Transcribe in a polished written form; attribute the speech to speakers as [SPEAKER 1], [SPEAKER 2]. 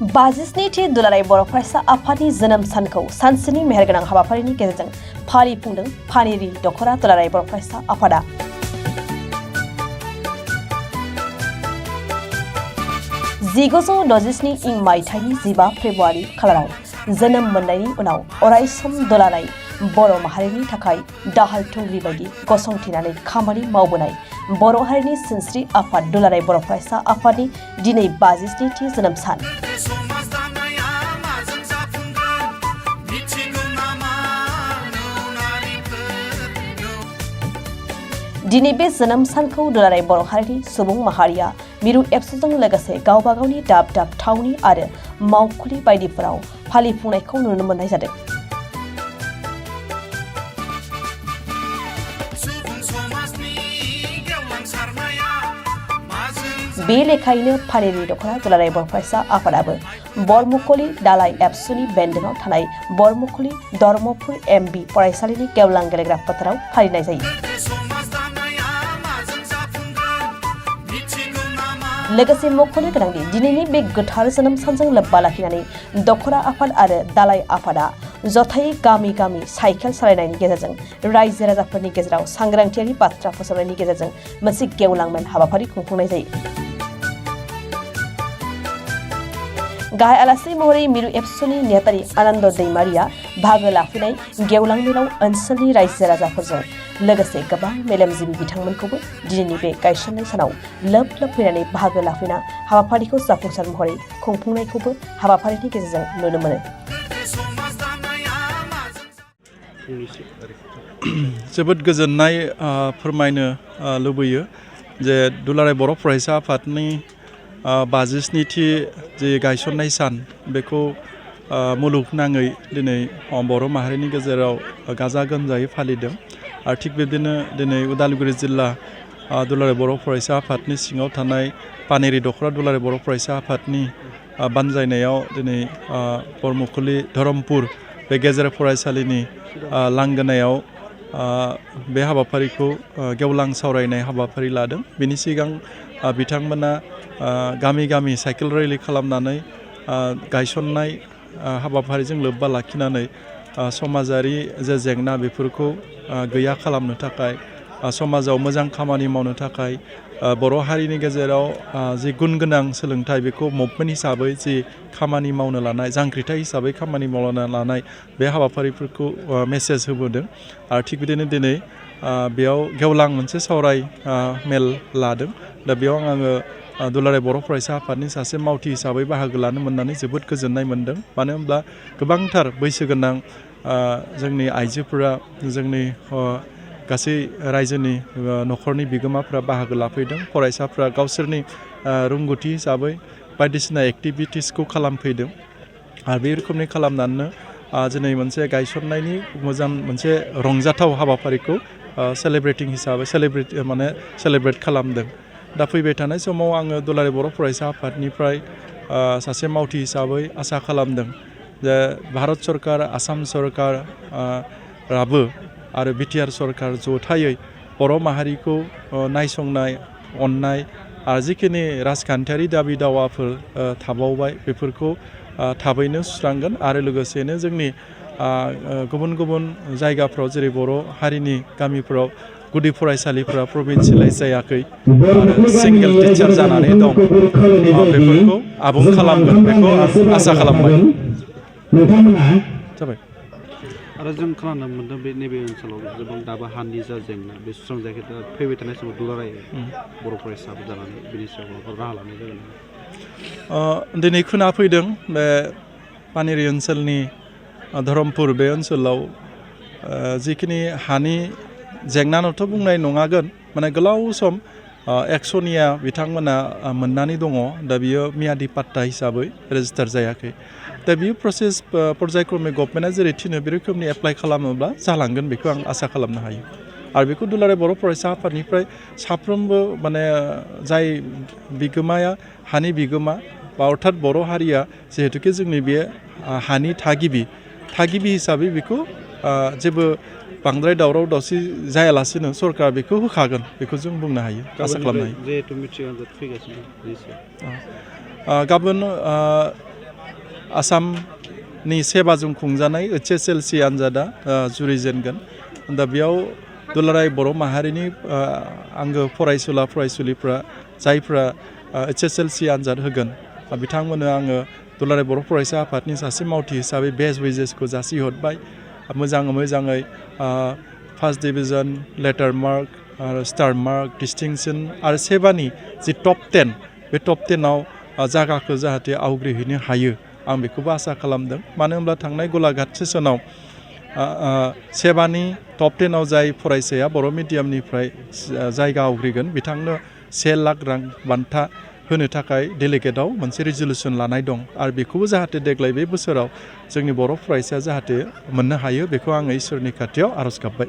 [SPEAKER 1] बाजिस्निथि दुलाराय बर' फरायसा आफादनि जोनोम सानखौ सानसेनि मेहेरगोनां हाबाफारिनि गेजेरजों फालिफुंदों फानेरि दख'रा दुलाराय बर' फरायसा आफादा। 1967 इं मायथाइनि 15 फेब्रुआरि खालाराव जोनोम मोननायनि उनाव अरायसम दुलाराय बर' माहारिनि थाखाय दाहाल थुंग्रि बायदि गसंथिनानै खामानि मावबोनाय बर' हारिनि सिनस्रि आफाद दुलाराय बर' फरायसा आफादनि दिनै 52थि जोनोम सान। दिनै बे जोनोम सानखौ दुलाराय बर' हारिनि सुबुं माहारिया मिरु एबसुजों लोगोसे गावबा गावनि दाब दाब थावनि आरो मावखुलि बायदिफोराव फालिफुंनायखौ नुनो मोननाय जादों। बे लेखायैनो फानेरि दख'रा दुलाराय बर' फरायसा आफादाबो बरमुखलि दालाय एबसुनि बेन्दोङाव थानाय बरमुखलि धर्मपुर एमबि फरायसालिनि गेवलां गेलेग्रा फोथाराव फालिनाय जायो। लोगोसे मख'नो गोनांदि दिनैनि बे गोथार जोनोम सानजों लोब्बा लाखिनानै दख'रा आफाद आरो दालाय आफादा जथायै गामि गामि साइकेल सालायनायनि गेजेरजों रायजो राजाफोरनि गेजेराव सांग्रांथियारि बाथ्रा फोसावनायनि गेजेरजों मोनसे गेवलां मेल हाबाफारि खुंफुंनाय जायो। गाहाय आलासि महरै मिरु एबसुनि नेहाथारि आनन्द दैमारिया बाहागो लाफैनाय गेवलां मेलाव ओनसोलनि रायजो राजाफोरजों लोगोसे गोबां मेलेमजिबि बिथांमोनखौबो दिनैनि बे गायसननाय सानाव लोब लोब फैनानै बाहागो लाफैना हाबाफारिखौ जाफुंसार महरै खुंफुंनायखौबो हाबाफारिनि गेजेरजों नुनो मोनो।
[SPEAKER 2] जोबोद गोजोननाय फोरमायनो लुबैयो जे दुलाराय बर' फरायसा आफादनि 52थि जे गायसननाय सान बेखौ मुलुगनाङै दिनै बर' माहारिनि गेजेराव गाजा गोमजायै फालिदों आरो थिग बिदिनो दिनै उदालगुरि जिल्ला दुलाराय बर' फरायसा आफादनि सिङाव थानाय पानेरि दख'रा दुलाराय बर' फरायसा आफादनि बानजायनायाव दिनै बरमुखलि धरमपुर बे गेजेर फरायसालिनि लांगोनायाव बे हाबाफारिखौ गेवलां सावरायनाय हाबाफारि लादों। बेनि सिगां बिथांमोना गामि गामि साइकेल रेलि खालामनानै गायसननाय हाबाफारिजों लोब्बा लाखिनानै समाजारि जे जेंना बेफोरखौ गैया खालामनो थाखाय समाजाव मोजां खामानि मावनो थाखाय बर' हारिनि गेजेराव जि गुन गोनां सोलोंथाइ बेखौ मुभमेन्ट हिसाबै जि खामानि मावनो लानाय जांख्रिथाय हिसाबै खामानि मावनो लानाय बे हाबाफारिफोरखौ मेसेज होबोदों आरो थिग बिदिनो दिनै बेयाव गेवलां मोनसे सावराय मेल लादों। दा बेयाव आङो दुलाराय बर' फरायसा आफादनि सासे मावथि हिसाबै बाहागो लानो मोननानै जोबोद गोजोननाय मोनदों। मानो होनब्ला गोबांथार बैसोगोनां जोंनि आइजोफोरा जोंनि गासै रायजोनि न'खरनि बिगोमाफ्रा बाहागो लाफैदों। फरायसाफ्रा गावसोरनि रोंगौथि हिसाबै बायदिसिना एक्टिभिटिसखौ खालामफैदों आरो बे रोखोमनि खालामनानैनो दिनै मोनसे गायसननायनि मोजां मोनसे रंजाथाव हाबाफारिखौ सेलेब्रेट खालामदों। दा फैबाय थानाय समाव आङो दुलाराय बर' फरायसा आफादनिफ्राय सासे मावथि हिसाबै आसा खालामदों जे भारत सरकार आसाम सरकार राबो आरो बिटिआर सरकार जथायै बर' माहारिखौ नायसंनाय अननाय आरो जिखिनि राजखान्थियारि दाबि दावाफोर थाबावबाय बेफोरखौ थाबैनो सुस्रांगोन आरो लोगोसेनो जोंनि गुबुन गुबुन जायगाफ्राव जेरै बर' हारिनि गामिफ्राव गुदि फरायसालिफ्रा प्रभिन्सियेलाइज जायाखै आरो सिंगेल टिचार जानानै दं बेफोरखौ आबुं खालामगोन बेखौ आं आसा खालामबाय। जाबाय।
[SPEAKER 3] आरो जों खोनानो मोनदों बे नैबे ओनसोलाव गोबां दाबो हानि जा जेंना बे सुस्रांजायाखै। दा फैबाय थानाय समाव दुलाराय बर' फरायसाफोर जानानै बेनि सायाव माबाफोर राहा लानाय जागोन।
[SPEAKER 2] दिनै खोनाफैदों बे पानेरि ओनसोलनि धरमपुर बे ओनसोलाव जिखिनि हानि जेंनानोथ' बुंनाय नङागोन माने गोलाव सम एक्सनिया बिथांमोना मोननानै दङ। दा बियो मियादि पाट्टा हिसाबै रेजिस्टार जायाखै। दा बियो प्रसेस पर्यायक्रमे गभर्नमेन्टआ जेरै थिनो बे रोखोमनि एप्लाइ खालामोब्ला जालांगोन बेखौ आं आसा खालामनो हायो। आरो बेखौ दुलाराय बर' फरायसा आफादनिफ्राय साफ्रोमबो माने जाय बिगोमाया हानि बिगोमा बा अर्थात बर' हारिया जिहेतुके जोंनि बे हानि थागिबि हिसाबै बेखौ जेबो बांद्राय दावराव दावसि जायालासेनो सरकार बेखौ होखागोन बेखौ जों बुंनो हायो आसा खालामनो हायो।
[SPEAKER 3] जिहेतु मिथियो आनजाद फैगासिनो
[SPEAKER 2] गाबोन आसामनि सेबाजों खुंजानाय HSLC आनजादा जुरिजेनगोन दा बेयाव दुलाराय बर' माहारिनि आंगो फरायसुला फरायसुलिफ्रा जायफ्रा HSLC आनजाद होगोन बिथांमोननो आङो दुलाराय बर' फरायसा आफादनि सासे मावथि हिसाबै बेस्ट विजेसखौ जासिहरबाय मोजाङै first division letter mark star mark distinction आरो सेबानि जि टप 10 बे टप 10आव जायगाखौ जाहाथे आवग्रिहैनो हायो आं बेखौबो आसा खालामदों मानो होनब्ला थांनाय गलाघाट सेसनाव सेबानि टप 10आव जाय फरायसाया बर' मिडियामनिफ्राय जायगा आवग्रिगोन बिथांनो 1 लाख रां बान्था होनो थाखाय डेलिगेटआव मोनसे रिजोलुसन लानाय दं आरो बेखौबो जाहाथे देग्लाय बे बोसोराव जोंनि बर' फरायसाया जाहाथे मोननो हायो बेखौ आङो इसोरनि खाथियाव आर'ज गाबबाय